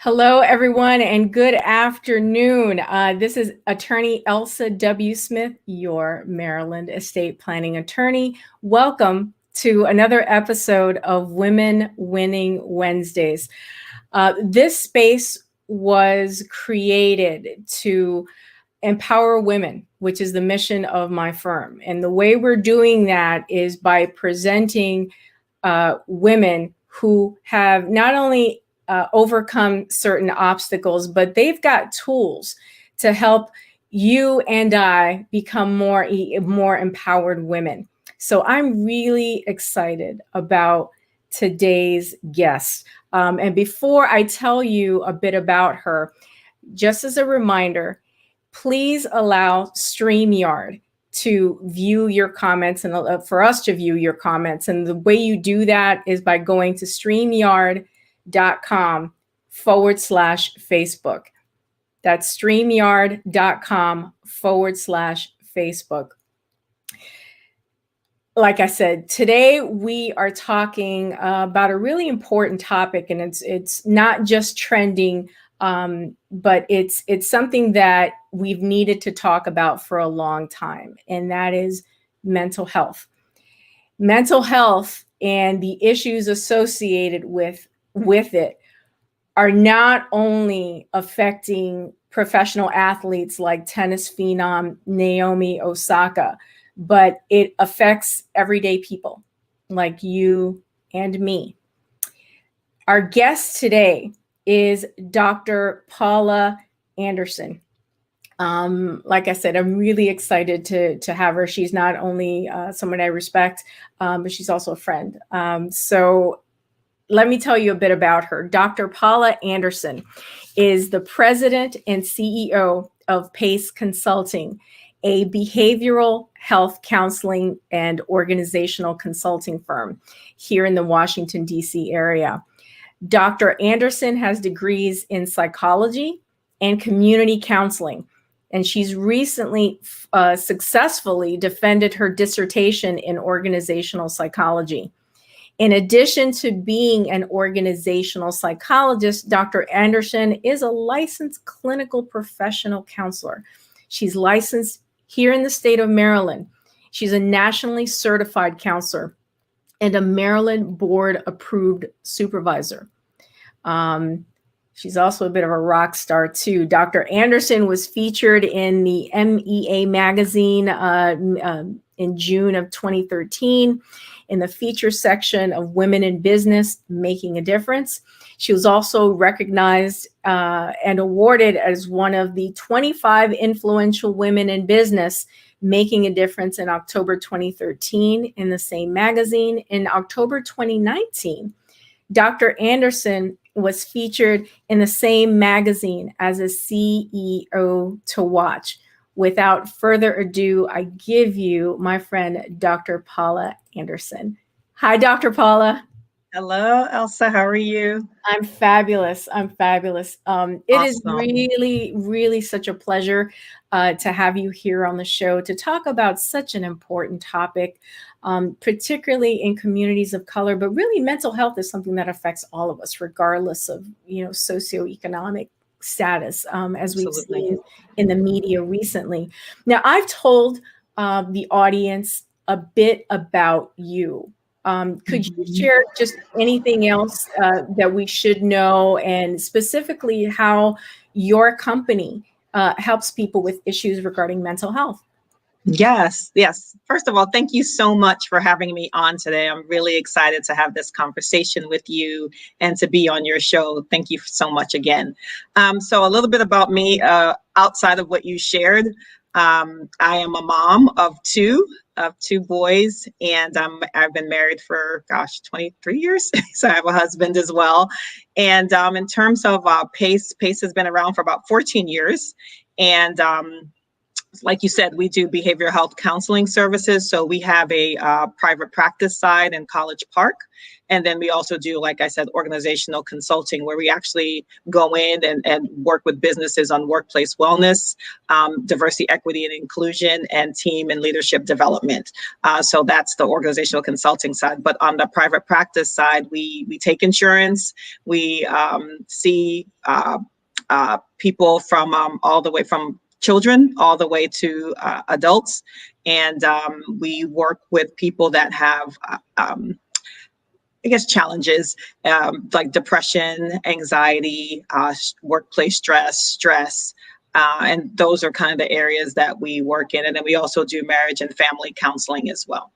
Hello, everyone, and good afternoon. This is attorney Elsa W. Smith, your Maryland estate planning attorney. Welcome to another episode of Women Winning Wednesdays. This space was created to empower women, which is the mission of my firm. And the way we're doing that is by presenting women who have not only overcome certain obstacles, but they've got tools to help you and I become more empowered women. So I'm really excited about today's guest. And before I tell you a bit about her, just as a reminder, please allow StreamYard to view your comments and for us to view your comments. And the way you do that is by going to StreamYard.com/Facebook. That's StreamYard.com/Facebook. Like I said, today we are talking about a really important topic, and it's not just trending, but it's something that we've needed to talk about for a long time, and that is mental health. Mental health and the issues associated with it are not only affecting professional athletes like tennis phenom Naomi Osaka, but it affects everyday people like you and me. Our guest today is Dr. Paula Anderson. Like I said, I'm really excited to have her. She's not only someone I respect, but she's also a friend. So let me tell you a bit about her. Dr. Paula Anderson is the president and CEO of PACE Consulting, a behavioral health counseling and organizational consulting firm here in the Washington, D.C. area. Dr. Anderson has degrees in psychology and community counseling, and she's recently successfully defended her dissertation in organizational psychology. In addition to being an organizational psychologist, Dr. Anderson is a licensed clinical professional counselor. She's licensed here in the state of Maryland. She's a nationally certified counselor and a Maryland board approved supervisor. She's also a bit of a rock star too. Dr. Anderson was featured in the MEA magazine in June of 2013 in the feature section of Women in Business, Making a Difference. She was also recognized and awarded as one of the 25 influential women in business making a difference in October 2013 in the same magazine. In October 2019, Dr. Anderson was featured in the same magazine as a CEO to watch. Without further ado, I give you my friend, Dr. Paula Anderson. Hi, Dr. Paula. Hello, Elsa. How are you? I'm fabulous. I'm fabulous. It is really, really such a pleasure to have you here on the show to talk about such an important topic, particularly in communities of color. But really, mental health is something that affects all of us, regardless of socioeconomic status, as we've seen in the media recently. Now, I've told the audience a bit about you. Could you share just anything else that we should know, and specifically how your company helps people with issues regarding mental health? Yes. First of all, thank you so much for having me on today. I'm really excited to have this conversation with you and to be on your show. Thank you so much again. So a little bit about me outside of what you shared. I am a mom of two boys, and I've been married for 23 years. So I have a husband as well. And in terms of PACE has been around for about 14 years, and like you said, we do behavioral health counseling services. So we have a private practice side in College Park. And then we also do, like I said, organizational consulting, where we actually go in and work with businesses on workplace wellness, diversity, equity, and inclusion, and team and leadership development. So that's the organizational consulting side. But on the private practice side, we take insurance. We see people from all the way from children all the way to adults. And we work with people that have, I guess, challenges like depression, anxiety, workplace stress. And those are kind of the areas that we work in. And then we also do marriage and family counseling as well.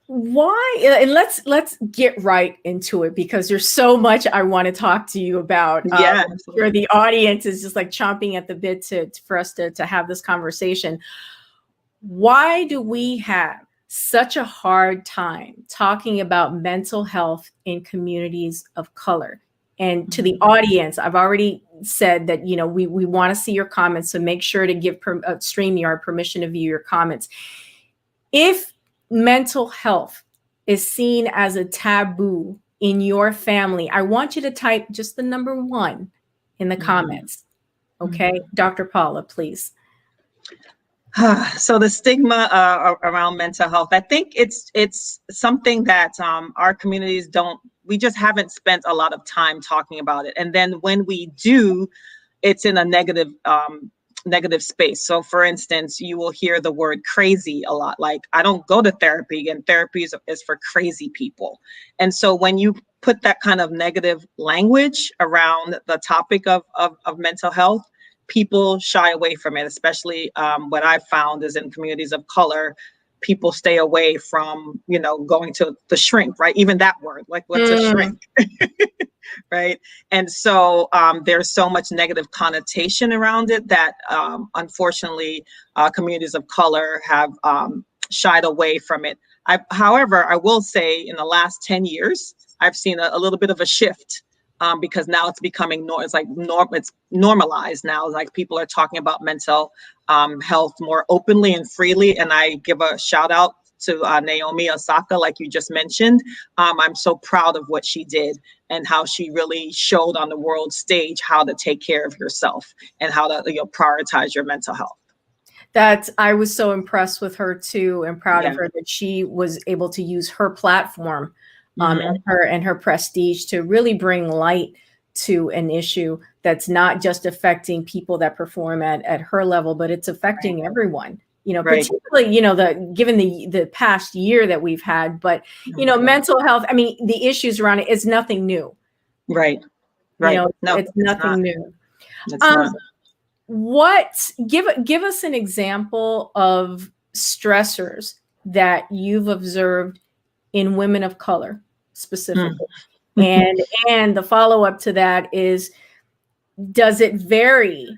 Why? And let's get right into it, because there's so much I want to talk to you about. Yeah, sure the audience is just like chomping at the bit for us to have this conversation. Why do we have such a hard time talking about mental health in communities of color? And to the audience, I've already said that, you know, we want to see your comments, so make sure to give StreamYard permission to view your comments. If mental health is seen as a taboo in your family, I want you to type just the number 1 in the comments. Okay, Dr. Paula, please. So the stigma around mental health, I think it's something that our communities we just haven't spent a lot of time talking about it. And then when we do, it's in a negative space. So for instance, you will hear the word crazy a lot. Like, I don't go to therapy, and therapy is for crazy people. And so when you put that kind of negative language around the topic of mental health, people shy away from it, especially what I've found is in communities of color, people stay away from, you know, going to the shrink, right? Even that word, like, what's a shrink? Right. And so there's so much negative connotation around it that unfortunately communities of color have shied away from it. However, I will say in the last 10 years, I've seen a little bit of a shift because now it's becoming it's normalized now. Like, people are talking about mental health more openly and freely. And I give a shout out to Naomi Osaka, like you just mentioned. I'm so proud of what she did and how she really showed on the world stage how to take care of yourself and how to, you know, prioritize your mental health. I was so impressed with her too, and proud of her that she was able to use her platform and her prestige to really bring light to an issue that's not just affecting people that perform at her level, but it's affecting everyone. You know, particularly, you know, given the past year that we've had, but, you know, mental health, I mean, the issues around it is nothing new. Right. You know, no, it's nothing new. Give us an example of stressors that you've observed in women of color specifically. And the follow-up to that is, does it vary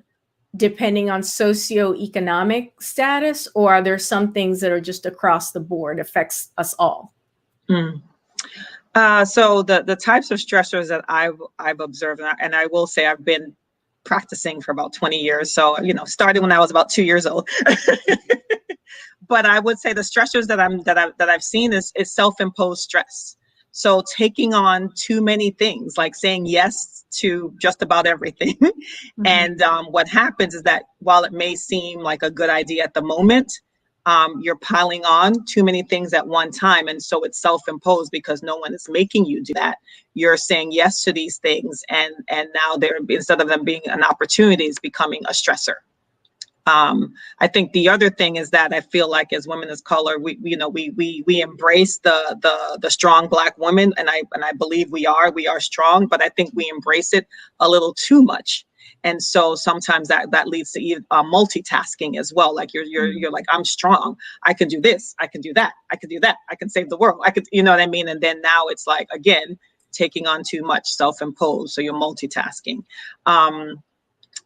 depending on socioeconomic status, or are there some things that are just across the board, affects us all? So the types of stressors that I've observed, and I will say I've been practicing for about 20 years. So, you know, started when I was about 2 years old. But I would say the stressors that I've seen is self-imposed stress. So taking on too many things, like saying yes to just about everything. And what happens is that while it may seem like a good idea at the moment, you're piling on too many things at one time. And so it's self-imposed because no one is making you do that. You're saying yes to these things. And now instead of them being an opportunity, it's becoming a stressor. I think the other thing is that I feel like as women of color, we embrace the strong Black woman, and I believe we are strong, but I think we embrace it a little too much. And so sometimes that leads to multitasking as well. Like you're like, I'm strong. I can do this. I can do that. I can do that. I can save the world. I could, you know what I mean? And then now it's like, again, taking on too much, self-imposed. So you're multitasking.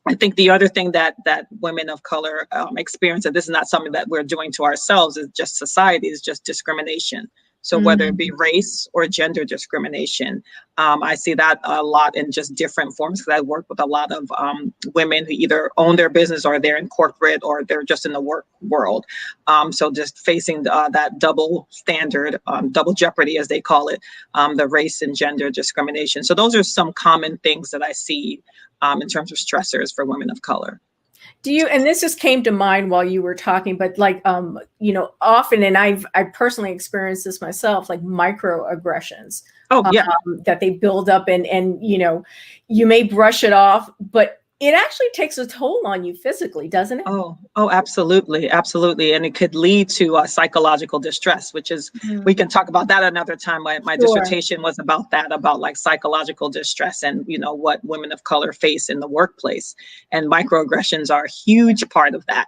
I think the other thing that women of color experience, and this is not something that we're doing to ourselves, is just society, is just discrimination. So whether it be race or gender discrimination, I see that a lot in just different forms, because I work with a lot of women who either own their business or they're in corporate or they're just in the work world. So just facing that double standard, double jeopardy, as they call it, the race and gender discrimination. So those are some common things that I see in terms of stressors for women of color. Do you, and this just came to mind while you were talking, but like, you know, often, and I've personally experienced this myself, like microaggressions. Oh, yeah. That they build up, and, you know, you may brush it off, but it actually takes a toll on you physically, doesn't it? Oh, absolutely. Absolutely. And it could lead to psychological distress, which is, we can talk about that another time. My dissertation was about that, about like psychological distress and, you know, what women of color face in the workplace. And microaggressions are a huge part of that,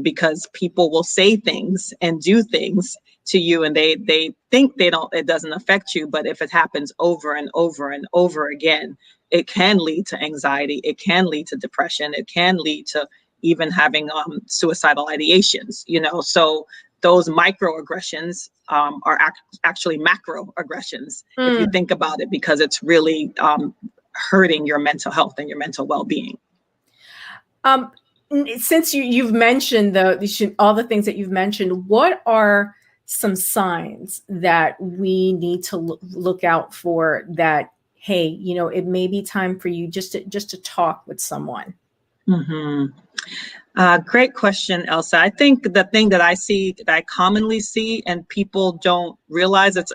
because people will say things and do things to you, and they think it doesn't affect you. But if it happens over and over and over again, it can lead to anxiety. It can lead to depression. It can lead to even having suicidal ideations, you know. So those microaggressions are actually macroaggressions, if you think about it, because it's really hurting your mental health and your mental well-being. Since you've mentioned all the things that you've mentioned, what are some signs that we need to look out for, that, hey, you know, it may be time for you just to talk with someone? Great question, Elsa. I think the thing that I commonly see, and people don't realize it's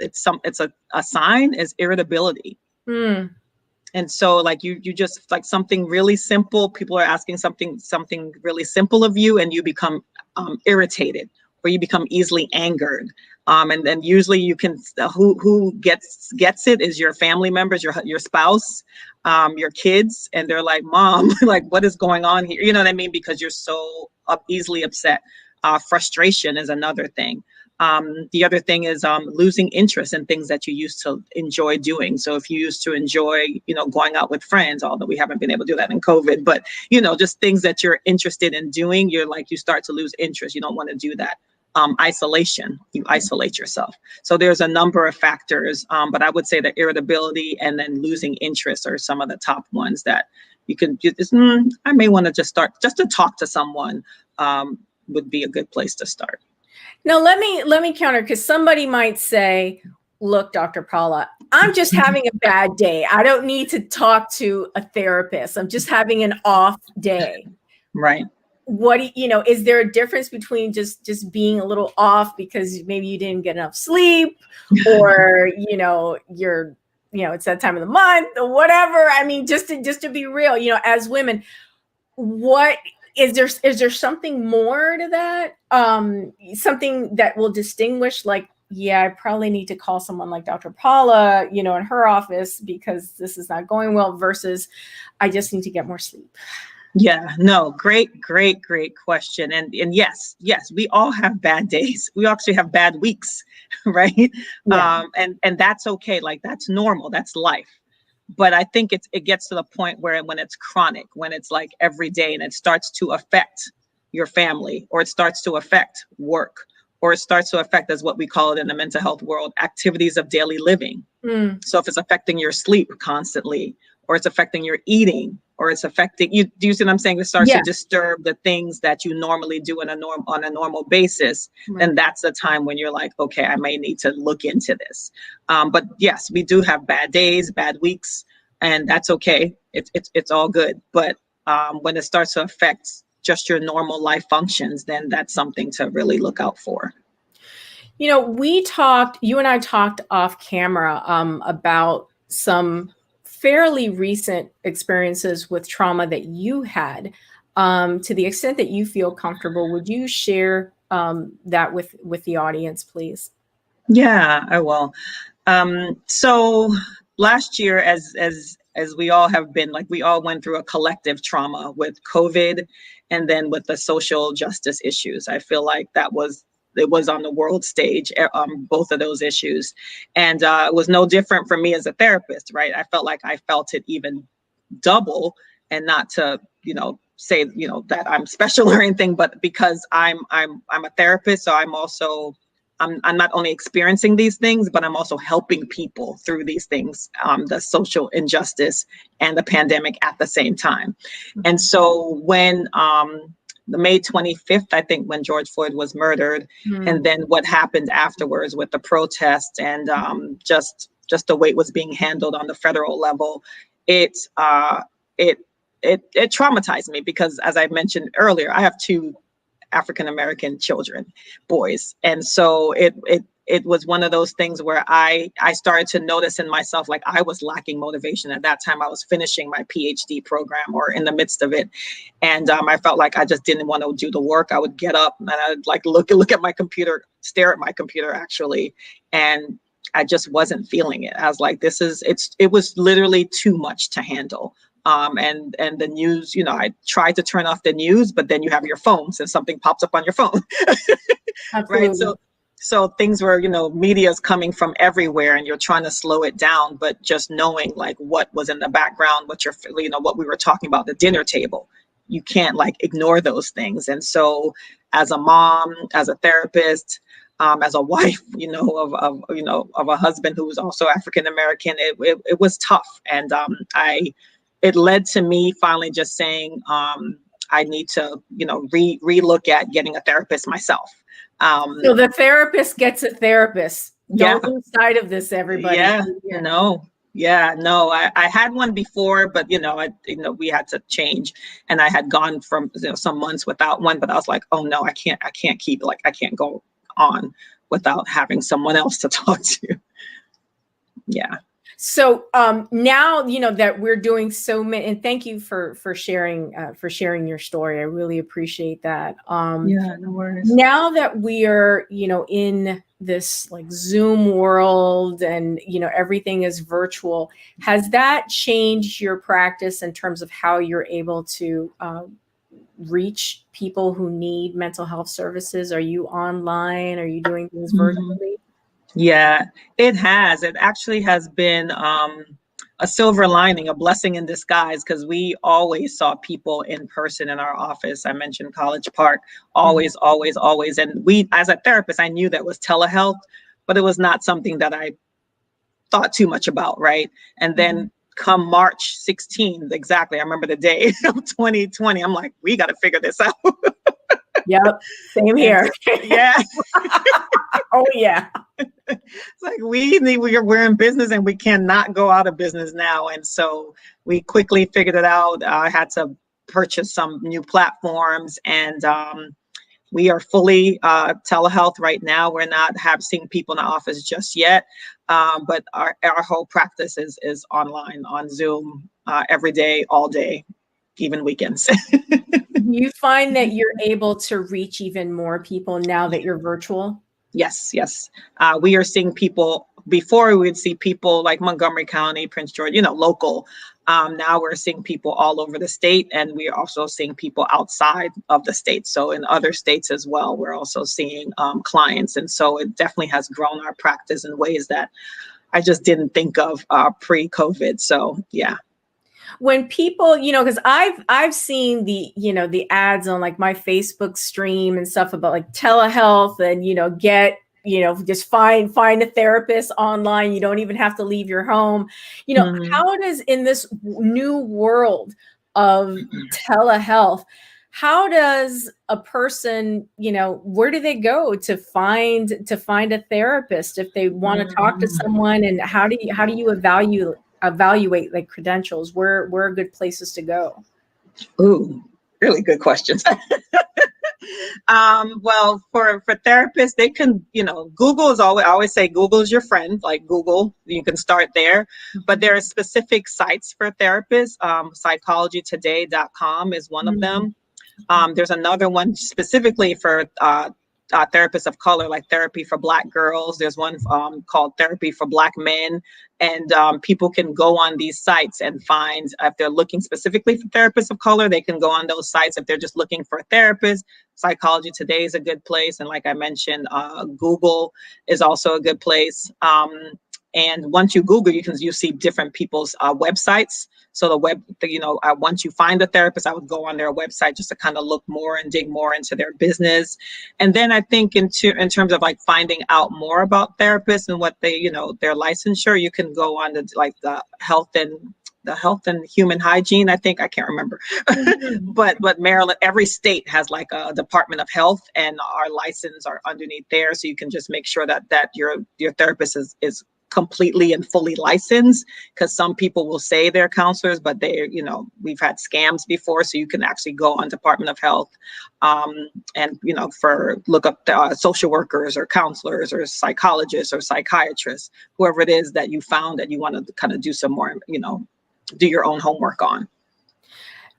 a sign, is irritability. And so like you just, like something really simple, people are asking something really simple of you, and you become irritated, or you become easily angered. And then usually you can, who gets it is your family members, your spouse, your kids, and they're like, Mom, like, what is going on here? You know what I mean? Because you're so easily upset. Frustration is another thing. The other thing is losing interest in things that you used to enjoy doing. So if you used to enjoy, you know, going out with friends, although we haven't been able to do that in COVID, but, you know, just things that you're interested in doing, you start to lose interest. You don't want to do that. Isolation, you isolate yourself. So there's a number of factors, but I would say that irritability and then losing interest are some of the top ones that you can just, I may want to just to talk to someone would be a good place to start. Now, let me counter, because somebody might say, look, Dr. Paula, I'm just having a bad day. I don't need to talk to a therapist. I'm just having an off day. Right. What, you know, is there a difference between just being a little off because maybe you didn't get enough sleep, or, you know, it's that time of the month or whatever? I mean, just to be real, you know, as women, what is there something more to that? Something that will distinguish, like, yeah, I probably need to call someone like Dr. Paula, you know, in her office because this is not going well, versus I just need to get more sleep. Yeah, no, great question. And yes, we all have bad days. We actually have bad weeks, right? Yeah. And that's okay. Like, that's normal. That's life. But I think it gets to the point where when it's chronic, when it's like every day, and it starts to affect your family, or it starts to affect work, or it starts to affect, as what we call it in the mental health world, activities of daily living. So if it's affecting your sleep constantly, or it's affecting your eating, or it's affecting you, do you see what I'm saying? It starts to disturb the things that you normally do on a normal basis. Then that's the time when you're like, okay, I may need to look into this. But yes, we do have bad days, bad weeks, and that's okay. It's all good. But when it starts to affect just your normal life functions, then that's something to really look out for. You know, you and I talked off camera about some fairly recent experiences with trauma that you had. To the extent that you feel comfortable, would you share that with the audience, please? Yeah, I will. So last year, as we all have been, like, we all went through a collective trauma with COVID, and then with the social justice issues. I feel like it was on the world stage, both of those issues. And it was no different for me as a therapist, right? I felt like I felt it even double, and not to, you know, say, you know, that I'm special or anything, but because I'm a therapist, so I'm also I'm not only experiencing these things, but I'm also helping people through these things, the social injustice and the pandemic at the same time. And so when the May 25th, I think, when George Floyd was murdered, and then what happened afterwards with the protest and just the way it was being handled on the federal level, it traumatized me, because, as I mentioned earlier, I have two African-American children, boys. And so it was one of those things where I started to notice in myself, like, I was lacking motivation. At that time, I was finishing my PhD program, or in the midst of it. And I felt like I just didn't want to do the work. I would get up and I'd like look at my computer, stare at my computer actually. And I just wasn't feeling it. I was like, it was literally too much to handle. And the news, I tried to turn off the news, but then you have your phone, so something pops up on your phone. Right. So things were, media's coming from everywhere, and you're trying to slow it down, but just knowing like what was in the background, what we were talking about, the dinner table, you can't like ignore those things. And so as a mom, as a therapist, as a wife, of a husband who was also African-American, it was tough. And it led to me finally just saying, I need to, relook at getting a therapist myself. So the therapist gets a therapist. Don't lose sight of this, everybody. I had one before, but we had to change, and I had gone from some months without one, but I was like, oh no, I can't keep, like, I can't go on without having someone else to talk to. Yeah. So now that we're doing so many, and thank you for sharing your story. I really appreciate that. Yeah, no worries. Now that we are in this like Zoom world, and everything is virtual, has that changed your practice in terms of how you're able to reach people who need mental health services? Are you online? Are you doing things virtually? Yeah, it has. It actually has been a silver lining, a blessing in disguise, because we always saw people in person in our office. I mentioned College Park, always. And we, as a therapist, I knew that was telehealth, but it was not something that I thought too much about, right? And then come March 16th, exactly, I remember the day of 2020, I'm like, we got to figure this out. Yep, same here. Yeah. Oh yeah. It's like we're in business, and we cannot go out of business now. And so we quickly figured it out. I had to purchase some new platforms, and we are fully telehealth right now. We're not seeing people in the office just yet, but our whole practice is online, on Zoom, every day, all day, even weekends. Do you find that you're able to reach even more people now that you're virtual? Yes. We are seeing people. Before, we would see people like Montgomery County, Prince George, local. Now we're seeing people all over the state, and we are also seeing people outside of the state. So in other states as well, we're also seeing clients. And so it definitely has grown our practice in ways that I just didn't think of pre-COVID. So, yeah. When people, because I've seen the ads on like my Facebook stream and stuff about like telehealth, and get just find a therapist online. You don't even have to leave your home. How does, in this new world of telehealth, how does a person, where do they go to find a therapist if they want to talk to someone? And how do you evaluate like credentials? Where are good places to go? Ooh, really good questions. Well, for therapists, they can, Google is always, I always say Google is your friend. Like Google, you can start there, but there are specific sites for therapists. Psychologytoday.com is one of them. There's another one specifically for therapists of color, like Therapy for Black Girls. There's one called Therapy for Black Men. And people can go on these sites and find, if they're looking specifically for therapists of color, they can go on those sites. If they're just looking for a therapist, Psychology Today is a good place. And like I mentioned, Google is also a good place. And once you Google, you see different people's websites. So once you find a therapist, I would go on their website just to kind of look more and dig more into their business. And then I think in terms of like finding out more about therapists and what they, their licensure, you can go on to like the health and human hygiene. I can't remember, Mhm. but Maryland, every state has like a Department of Health, and our license are underneath there. So you can just make sure that your therapist is completely and fully licensed, because some people will say they're counselors, but we've had scams before. So you can actually go on Department of Health, and look up the, social workers or counselors or psychologists or psychiatrists, whoever it is that you found that you want to kind of do some more, do your own homework on.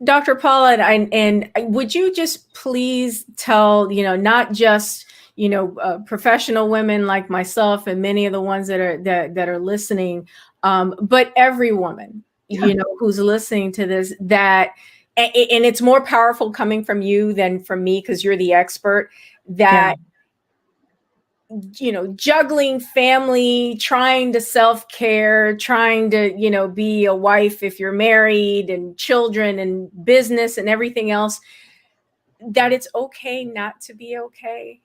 Dr. Paula, and would you just please tell, not just, professional women like myself and many of the ones that are listening, but every woman, who's listening to this, that, and it's more powerful coming from you than from me, because you're the expert, that, juggling family, trying to self-care, trying to, be a wife if you're married, and children and business and everything else, that it's okay not to be okay.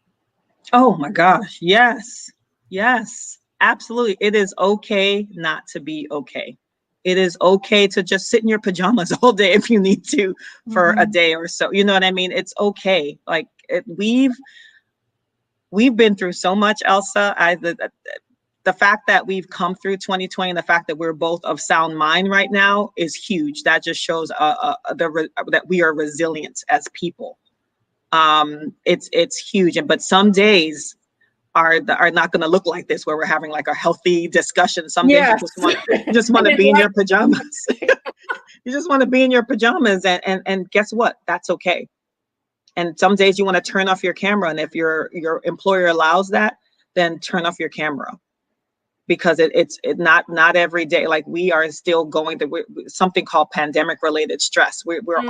Oh my gosh. Yes. Yes, absolutely. It is okay not to be okay. It is okay to just sit in your pajamas all day if you need to for a day or so. You know what I mean? It's okay. Like we've been through so much, Elsa. The fact that we've come through 2020 and the fact that we're both of sound mind right now is huge. That just shows that we are resilient as people. It's huge. But some days are not going to look like this, where we're having like a healthy discussion. Some days you just want to be in your pajamas. You just want to be in your pajamas, and guess what? That's okay. And some days you want to turn off your camera, and if your employer allows that, then turn off your camera, because it's not every day. Like, we are still going through something called pandemic related stress. We're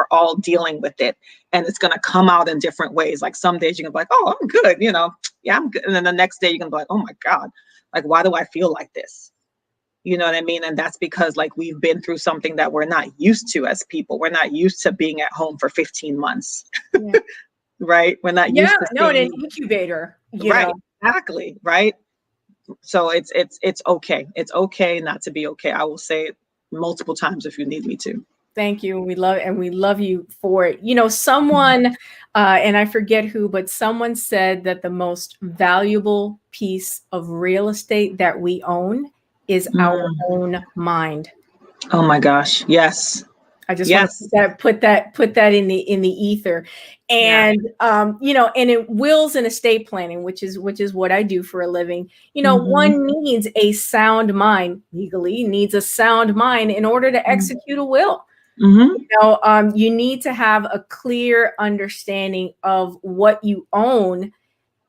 all dealing with it, and it's going to come out in different ways. Like, some days you can be like, oh, I'm good, yeah, I'm good. And then the next day you can be like, oh my God, like, why do I feel like this? You know what I mean? And that's because, like, we've been through something that we're not used to as people. We're not used to being at home for 15 months, Yeah. right? We're not used to in an incubator, right, exactly, right? So it's okay. It's okay not to be okay. I will say it multiple times if you need me to. Thank you. We love you for it. Someone, and I forget who, but someone said that the most valuable piece of real estate that we own is our own mind. Oh my gosh. Yes. I just want to put that in the ether. And and in wills and estate planning, which is what I do for a living, one needs a sound mind, legally needs a sound mind in order to execute a will. You need to have a clear understanding of what you own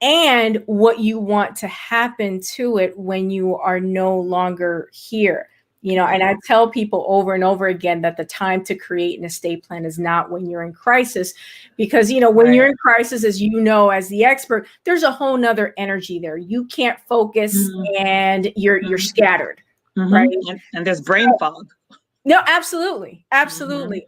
and what you want to happen to it when you are no longer here. And I tell people over and over again that the time to create an estate plan is not when you're in crisis, because, when you're in crisis, as as the expert, there's a whole nother energy there. You can't focus, and you're scattered, right? And there's brain fog. No, absolutely. Absolutely.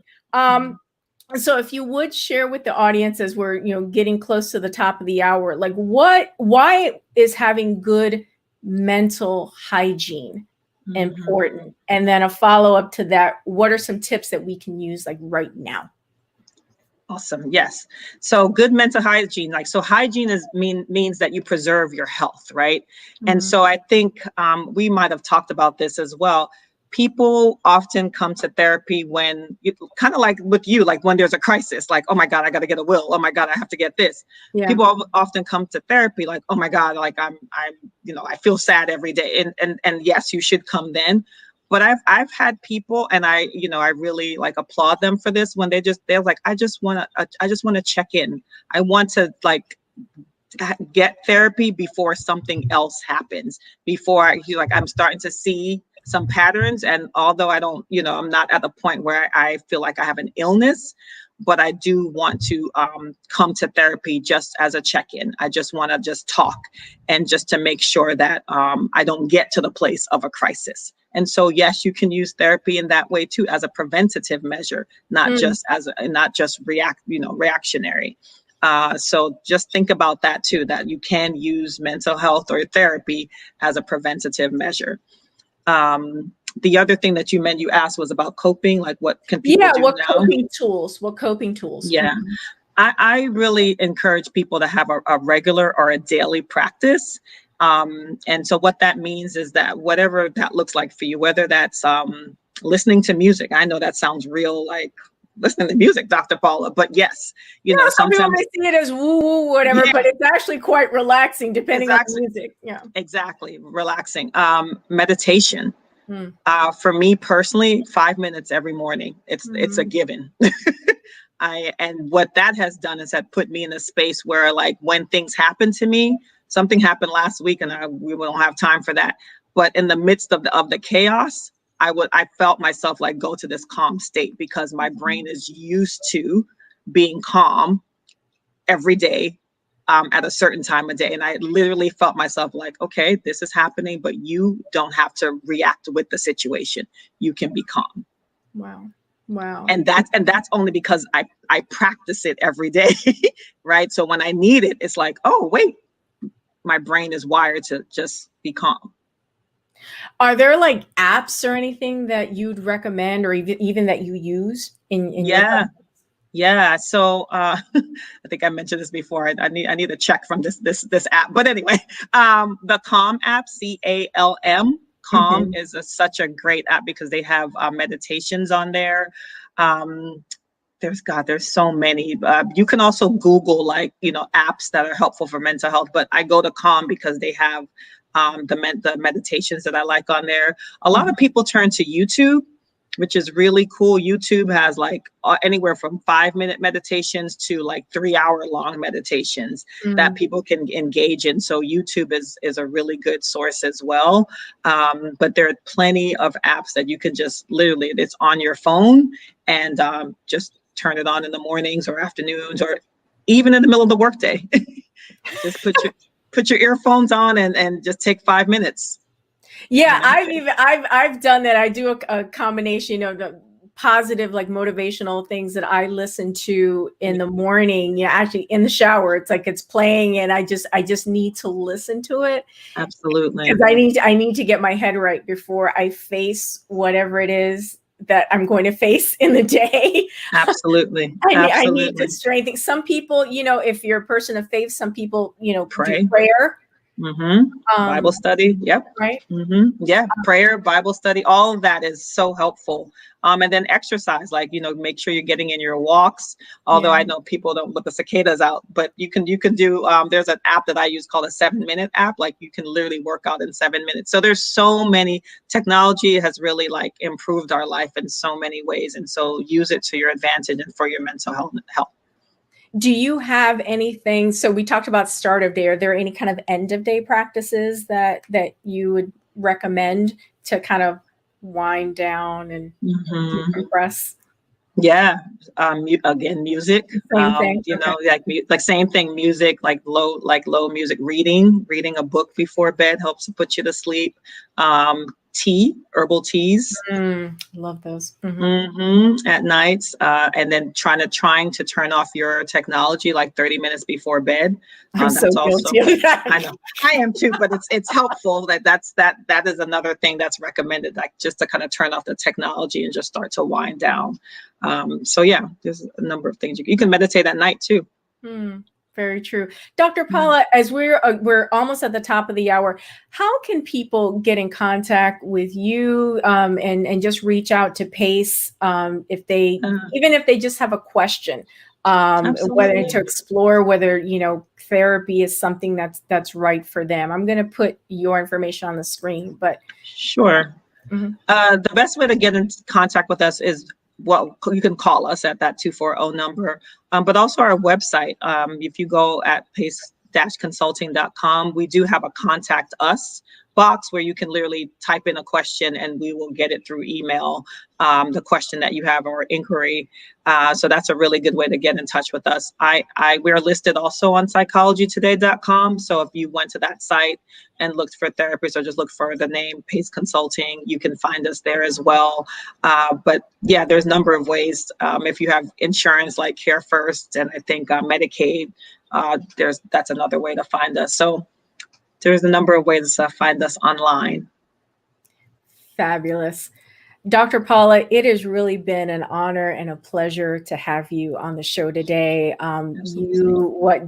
So if you would share with the audience, as we're, getting close to the top of the hour, like why is having good mental hygiene important? And then a follow-up to that, what are some tips that we can use like right now? Awesome. Yes. So good mental hygiene, hygiene means that you preserve your health, right? And so I think we might have talked about this as well. People often come to therapy when, kind of like with you, like when there's a crisis, like, oh my God, I got to get a will. Oh my God, I have to get this. Yeah. People often come to therapy like, oh my God, like I feel sad every day. And yes, you should come then. But I've had people, and I really like applaud them for this, when they're like, I just want to check in. I want to like get therapy before something else happens, before I'm starting to see some patterns. And although I don't, I'm not at the point where I feel like I have an illness, but I do want to come to therapy just as a check-in. I just want to just talk and just to make sure that I don't get to the place of a crisis. And so, yes, you can use therapy in that way too, as a preventative measure, not just reactionary. So just think about that too, that you can use mental health or therapy as a preventative measure. The other thing that you asked was about coping, like what can people do what now? What coping tools? Yeah. I really encourage people to have a regular or a daily practice. And so what that means is that whatever that looks like for you, whether that's listening to music. I know that sounds real, like listening to music, Dr. Paula, but yes, Some people sometimes may see it as woo woo, whatever, but it's actually quite relaxing depending on the music. Yeah. Exactly. Relaxing. Meditation. Mm. For me personally, 5 minutes every morning. It's a given. And what that has done is that put me in a space where, like, when things happen to me, something happened last week, and we don't have time for that. But in the midst of the chaos, I felt myself like go to this calm state because my brain is used to being calm every day. At a certain time of day. And I literally felt myself like, okay, this is happening, but you don't have to react with the situation. You can be calm. Wow. And that's only because I practice it every day, right? So when I need it, it's like, oh, wait, my brain is wired to just be calm. Are there like apps or anything that you'd recommend or even that you use in your practice? Yeah. So I think I mentioned this before. I need a check from this app. But anyway, the Calm app, CALM, Calm is such a great app because they have meditations on there. There's so many. You can also Google apps that are helpful for mental health. But I go to Calm because they have the meditations that I like on there. A lot of people turn to YouTube, which is really cool. YouTube has anywhere from 5-minute meditations to 3-hour long meditations that people can engage in. So YouTube is a really good source as well. But there are plenty of apps that you can just literally, it's on your phone and just turn it on in the mornings or afternoons or even in the middle of the workday. Just put your earphones on and just take 5 minutes. Yeah, I've done that. I do a combination of the positive, motivational things that I listen to in the morning. Yeah, actually in the shower, it's like it's playing, and I just need to listen to it. Absolutely, because I need to get my head right before I face whatever it is that I'm going to face in the day. Absolutely. I need to strengthen. Some people, if you're a person of faith, some people, pray. do prayer. Bible study. Yep. Right. Yeah. Prayer, Bible study, all of that is so helpful. And then exercise, make sure you're getting in your walks. Although I know people don't let the cicadas out, but you can do, there's an app that I use called a 7-minute app. You can literally work out in 7 minutes. So there's so many, technology has really improved our life in so many ways. And so use it to your advantage and for your mental health. Do you have anything? So we talked about start of day. Are there any kind of end of day practices that you would recommend to kind of wind down and decompress? Yeah. Again, music. Same thing. Same thing. Music, low music. Reading a book before bed helps to put you to sleep. Herbal teas. Love those. At nights, and then trying to turn off your technology 30 minutes before bed. I'm so guilty of that. I know I am too, but it's helpful that is another thing that's recommended, just to kind of turn off the technology and just start to wind down. So yeah, there's a number of things you can meditate at night too. Very true. Dr. Paula, as we're almost at the top of the hour, how can people get in contact with you and just reach out to PACE if they just have a question, whether to explore whether therapy is something that's right for them? I'm going to put your information on the screen, but sure. The best way to get in contact with us is, you can call us at that 240 number, but also our website. If you go at pace-consulting.com, we do have a contact us box where you can literally type in a question and we will get it through email, the question that you have or inquiry. So that's a really good way to get in touch with us. We're listed also on psychologytoday.com. So if you went to that site and looked for therapists or just look for the name PACE Consulting, you can find us there as well. But yeah, there's a number of ways. If you have insurance like Care First and I think Medicaid, that's another way to find us. So there's a number of ways to find us online. Fabulous. Dr. Paula, it has really been an honor and a pleasure to have you on the show today.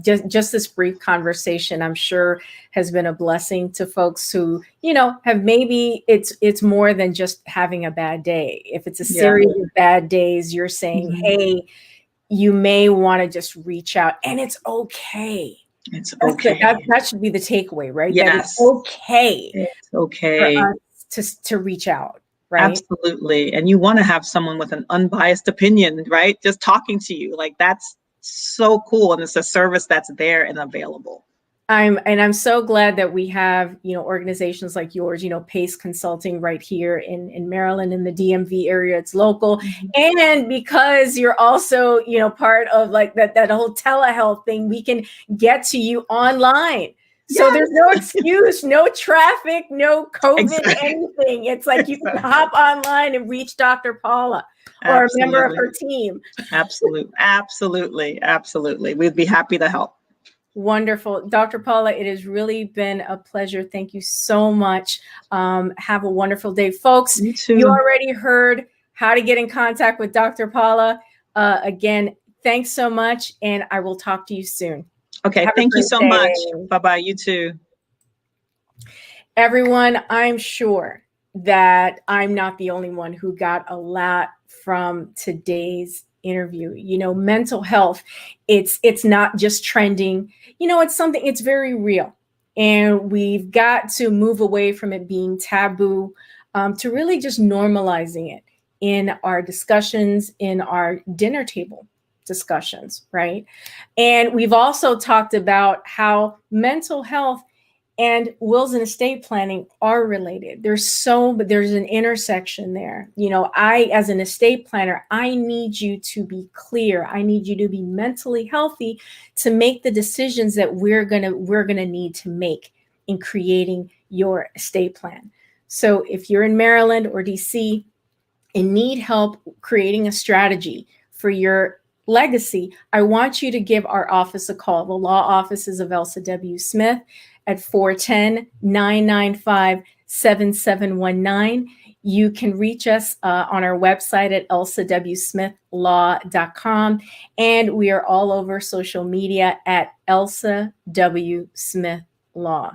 Just this brief conversation, I'm sure, has been a blessing to folks who, have maybe it's more than just having a bad day. If it's a series of bad days, you're saying, hey, you may want to just reach out, and it's okay. It's okay. That should be the takeaway, right? Yes. That it's okay. It's okay for us to reach out. Right? Absolutely. And you want to have someone with an unbiased opinion, right? Just talking to you. Like, that's so cool. And it's a service that's there and available. I'm so glad that we have, organizations like yours, PACE Consulting right here in Maryland, in the DMV area. It's local. Mm-hmm. And because you're also, part of like that whole telehealth thing, we can get to you online. So there's no excuse, no traffic, no COVID, anything. It's like you can hop online and reach Dr. Paula or a member of her team. Absolutely. We'd be happy to help. Wonderful. Dr. Paula, it has really been a pleasure. Thank you so much. Have a wonderful day. Folks, you already heard how to get in contact with Dr. Paula. Again, thanks so much, and I will talk to you soon. Okay, thank you so much. Bye-bye, you too. Everyone, I'm sure that I'm not the only one who got a lot from today's interview. Mental health, it's not just trending. It's something, it's very real. And we've got to move away from it being taboo to really just normalizing it in our discussions, in our dinner table discussions, right? And we've also talked about how mental health and wills and estate planning are related. There's an intersection there. I, as an estate planner, I need you to be clear. I need you to be mentally healthy to make the decisions that we're gonna need to make in creating your estate plan. So if you're in Maryland or DC and need help creating a strategy for your legacy, I want you to give our office a call. The law offices of Elsa W. Smith at 410-995-7719. You can reach us on our website at elsawsmithlaw.com. And we are all over social media at Elsa W. Smith Law.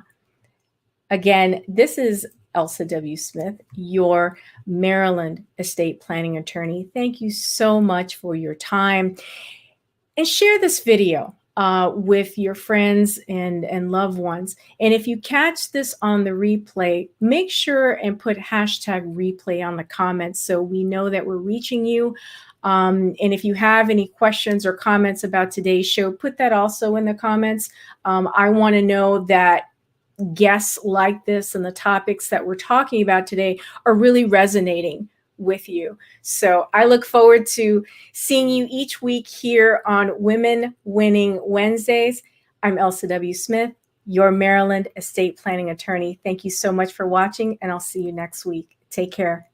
Again, this is Elsa W. Smith, your Maryland estate planning attorney. Thank you so much for your time. And share this video with your friends and loved ones. And if you catch this on the replay, make sure and put #replay on the comments so we know that we're reaching you. And if you have any questions or comments about today's show, put that also in the comments. I want to know that guests like this and the topics that we're talking about today are really resonating with you. So I look forward to seeing you each week here on Women Winning Wednesdays. I'm Elsa W. Smith, your Maryland estate planning attorney. Thank you so much for watching, and I'll see you next week. Take care.